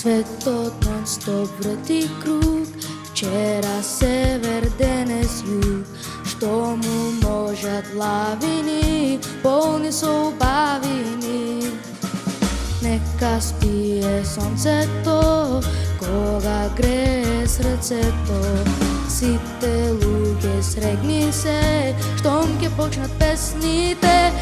Светот нон-стоп врти круг, вчера север, денес југ. Што му можат лавини, полни со убавини. Нека спие сонцето, кога грее срцето. Сите луѓе срегни се, штом ќе почнат песните.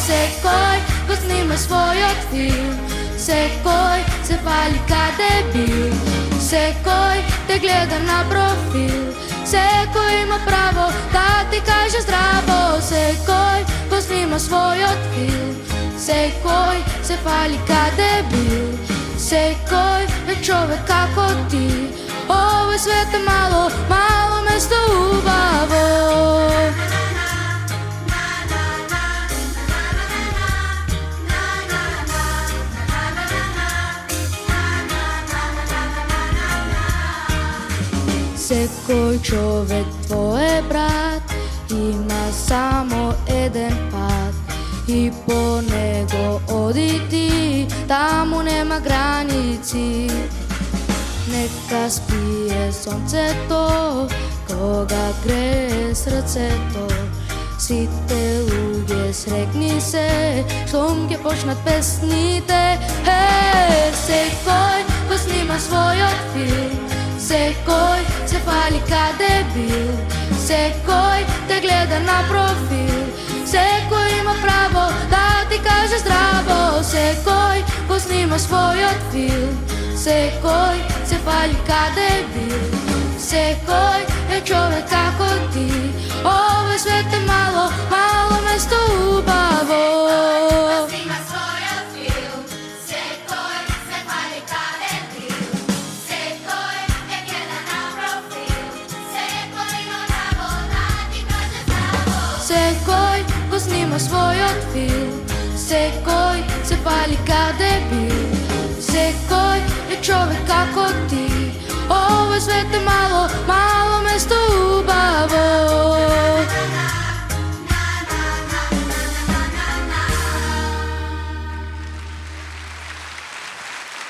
Секој го снима својот филм, секој се фали каде бил, секој те гледа на профил, секој има право да ти каже здраво. Секој го снима својот филм, секој се фали каде бил, секој е човек како ти. Овој свет е мало, мало место убаво. Секој човек твој брат, има само еден пат и по него оди ти, таму нема граници. Нека спие сонцето, кога грее срцето. Сите луѓе срегни се, штом ќе почнат песните. Секој го снима својот филм, секој се фали каде бил, секој те гледа на профил, секој има право да ти каже здраво. Секој го снима својот филм, секој се фали каде бил, секој е човек како ти. Овој свет е мало, мало место убаво. Секој го снима својот филм, секој се фали каде бил, секој е човек како ти. Овој свет е мало, мало место убаво.